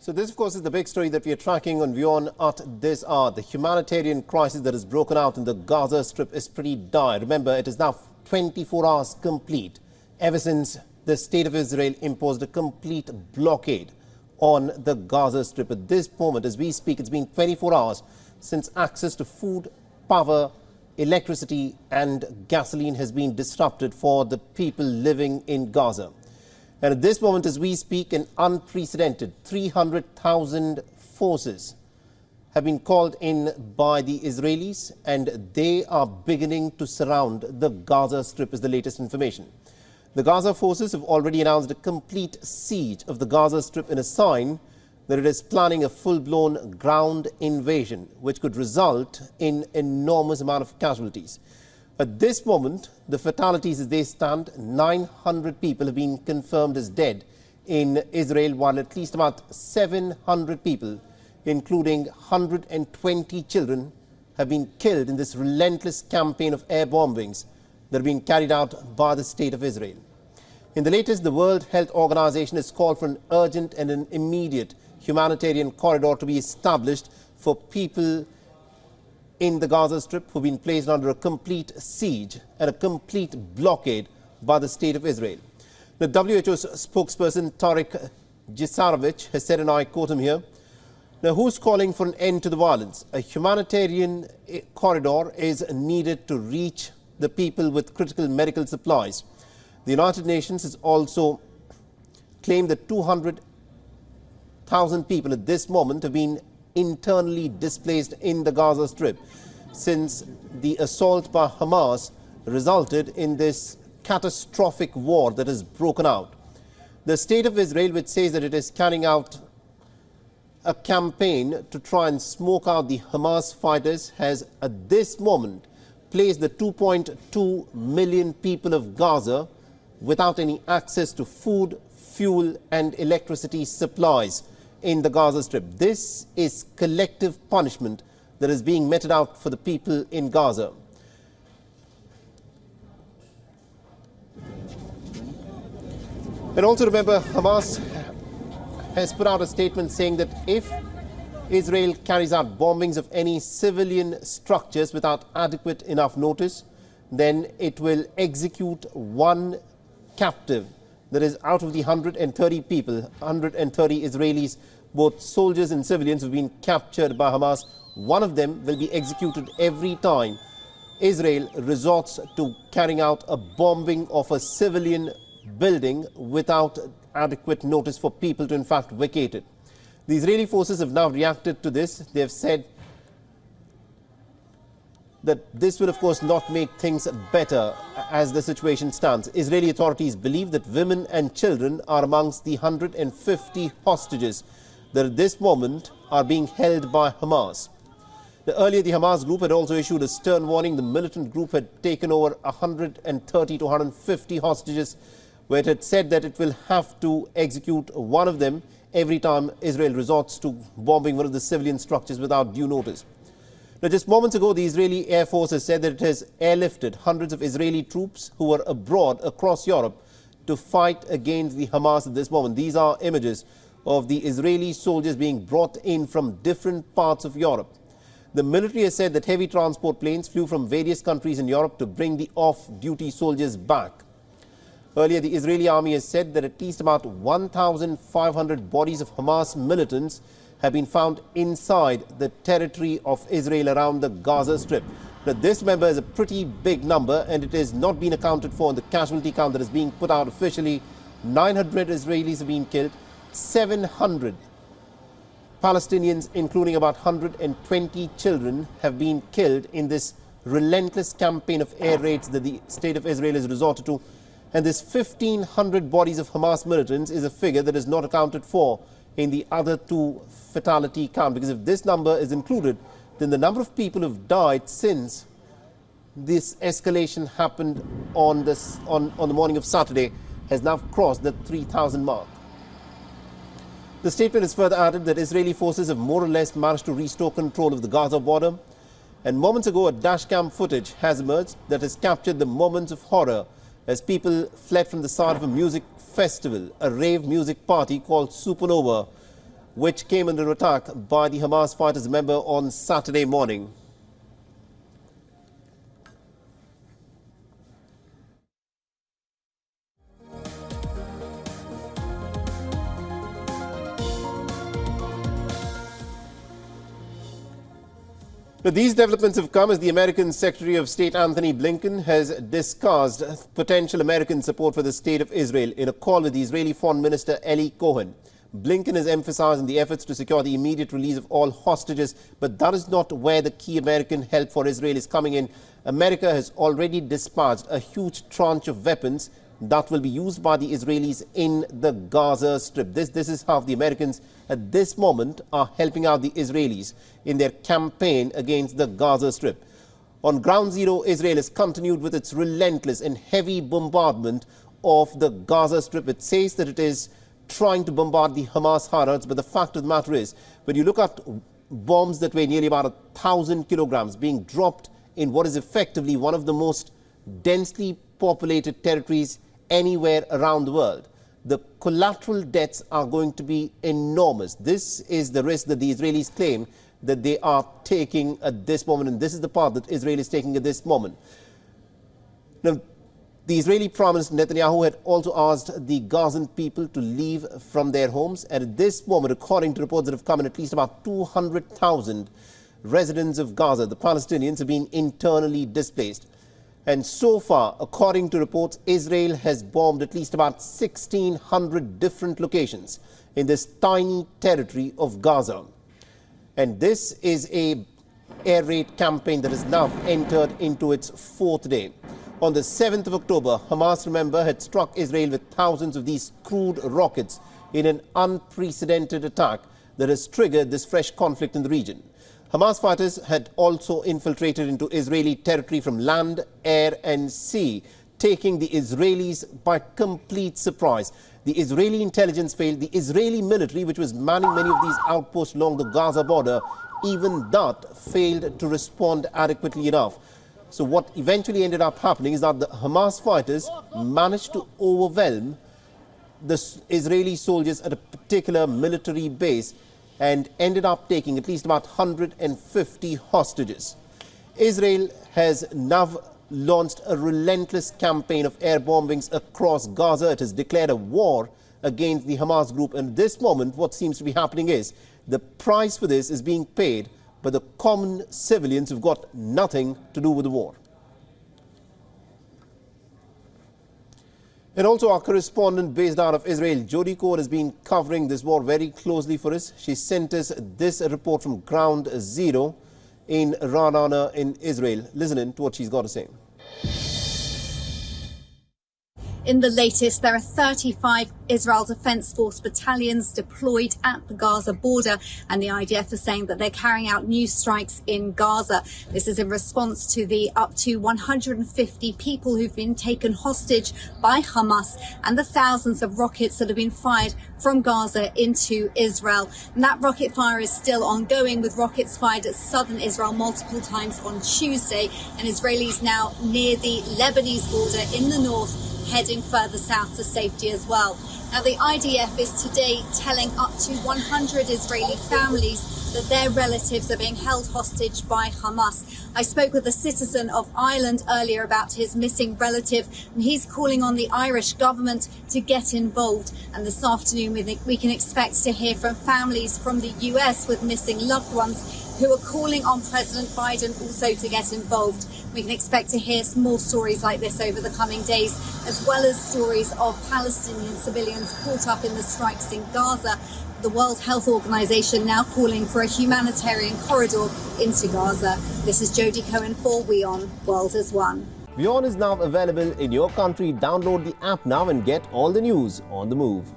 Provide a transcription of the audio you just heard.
So this, of course, is the big story that we are tracking on WION at this hour. The humanitarian crisis that has broken out in the Gaza Strip is pretty dire. Remember, it is now 24 hours complete ever since the State of Israel imposed a complete blockade on the Gaza Strip. At this moment, as we speak, it's been 24 hours since access to food, power, electricity and gasoline has been disrupted for the people living in Gaza. And at this moment, as we speak, an unprecedented 300,000 forces have been called in by the Israelis, and they are beginning to surround the Gaza Strip, is the latest information. The Gaza forces have already announced a complete siege of the Gaza Strip in a sign that it is planning a full-blown ground invasion, which could result in enormous amount of casualties. At this moment, the fatalities as they stand, 900 people have been confirmed as dead in Israel, while at least about 700 people, including 120 children, have been killed in this relentless campaign of air bombings that are being carried out by the State of Israel. In the latest, the World Health Organization has called for an urgent and an immediate humanitarian corridor to be established for people in the Gaza Strip who have been placed under a complete siege and a complete blockade by the State of Israel. The WHO spokesperson Tariq Jisarovich has said, and I quote him here, "Now, who's calling for an end to the violence? A humanitarian corridor is needed to reach the people with critical medical supplies." The United Nations has also claimed that 200,000 people at this moment have been internally displaced in the Gaza Strip since the assault by Hamas resulted in this catastrophic war that has broken out. The State of Israel, which says that it is carrying out a campaign to try and smoke out the Hamas fighters, has at this moment placed the 2.2 million people of Gaza without any access to food, fuel and electricity supplies in the Gaza Strip. This is collective punishment that is being meted out for the people in Gaza. And also remember, Hamas has put out a statement saying that if Israel carries out bombings of any civilian structures without adequate enough notice, then it will execute one captive. That is, out of the 130 people, 130 Israelis, both soldiers and civilians, who have been captured by Hamas, one of them will be executed every time Israel resorts to carrying out a bombing of a civilian building without adequate notice for people to in fact vacate it. The Israeli forces have now reacted to this. They have said that this will, of course, not make things better as the situation stands. Israeli authorities believe that women and children are amongst the 150 hostages that at this moment are being held by Hamas. Earlier, the Hamas group had also issued a stern warning. The militant group had taken over 130 to 150 hostages, where it had said that it will have to execute one of them every time Israel resorts to bombing one of the civilian structures without due notice. Now, just moments ago, the Israeli Air Force has said that it has airlifted hundreds of Israeli troops who were abroad across Europe to fight against the Hamas at this moment. These are images of the Israeli soldiers being brought in from different parts of Europe. The military has said that heavy transport planes flew from various countries in Europe to bring the off-duty soldiers back. Earlier, the Israeli army has said that at least about 1,500 bodies of Hamas militants have been found inside the territory of Israel around the Gaza Strip. Now, this, remember, is a pretty big number, and it has not been accounted for in the casualty count that is being put out officially. 900 Israelis have been killed, 700 Palestinians, including about 120 children, have been killed in this relentless campaign of air raids that the State of Israel has resorted to. And this 1,500 bodies of Hamas militants is a figure that is not accounted for in the other two fatality count, because if this number is included, then the number of people who have died since this escalation happened on the morning of Saturday has now crossed the 3,000 mark. The statement has further added that Israeli forces have more or less managed to restore control of the Gaza border, and moments ago a dashcam footage has emerged that has captured the moments of horror as people fled from the site of a music festival, a rave music party called Supernova, which came under attack by the Hamas fighters, remember, on Saturday morning. Now, these developments have come as the American Secretary of State Anthony Blinken has discussed potential American support for the State of Israel in a call with the Israeli Foreign Minister Eli Cohen. Blinken is emphasizing the efforts to secure the immediate release of all hostages, but that is not where the key American help for Israel is coming in. America has already dispatched a huge tranche of weapons that will be used by the Israelis in the Gaza Strip. This is how the Americans at this moment are helping out the Israelis in their campaign against the Gaza Strip. On ground zero, Israel has continued with its relentless and heavy bombardment of the Gaza Strip. It says that it is trying to bombard the Hamas harrods, but the fact of the matter is, when you look at bombs that weigh nearly about 1,000 kilograms being dropped in what is effectively one of the most densely populated territories anywhere around the world, the collateral deaths are going to be enormous. This is the risk that the Israelis claim that they are taking at this moment, and this is the part that Israel is taking at this moment. Now, the Israeli Prime Minister Netanyahu had also asked the Gazan people to leave from their homes, and at this moment, according to reports that have come in, at least about 200,000 residents of Gaza, the Palestinians, have been internally displaced. And so far, according to reports, Israel has bombed at least about 1,600 different locations in this tiny territory of Gaza. And this is a air raid campaign that has now entered into its fourth day. On the 7th of October, Hamas, remember, had struck Israel with thousands of these crude rockets in an unprecedented attack that has triggered this fresh conflict in the region. Hamas fighters had also infiltrated into Israeli territory from land, air and sea, taking the Israelis by complete surprise. The Israeli intelligence failed. The Israeli military, which was manning many of these outposts along the Gaza border, even that failed to respond adequately enough. So what eventually ended up happening is that the Hamas fighters managed to overwhelm the Israeli soldiers at a particular military base and ended up taking at least about 150 hostages. Israel has now launched a relentless campaign of air bombings across Gaza. It has declared a war against the Hamas group. And at this moment, what seems to be happening is the price for this is being paid by the common civilians who've got nothing to do with the war. And also our correspondent based out of Israel, Jody Cohen, has been covering this war very closely for us. She sent us this report from Ground Zero in Ra'anana in Israel. Listen in to what she's got to say. In the latest, there are 35 Israel Defense Force battalions deployed at the Gaza border, and the IDF is saying that they're carrying out new strikes in Gaza. This is in response to the up to 150 people who've been taken hostage by Hamas and the thousands of rockets that have been fired from Gaza into Israel. And that rocket fire is still ongoing, with rockets fired at southern Israel multiple times on Tuesday, and Israelis now near the Lebanese border in the north, heading further south to safety as well. Now, the IDF is today telling up to 100 Israeli families that their relatives are being held hostage by Hamas. I spoke with a citizen of Ireland earlier about his missing relative, and he's calling on the Irish government to get involved. And this afternoon, we can expect to hear from families from the US with missing loved ones who are calling on President Biden also to get involved. We can expect to hear some more stories like this over the coming days, as well as stories of Palestinian civilians caught up in the strikes in Gaza. The World Health Organization now calling for a humanitarian corridor into Gaza. This is Jody Cohen for WION World as One. WION is now available in your country. Download the app now and get all the news on the move.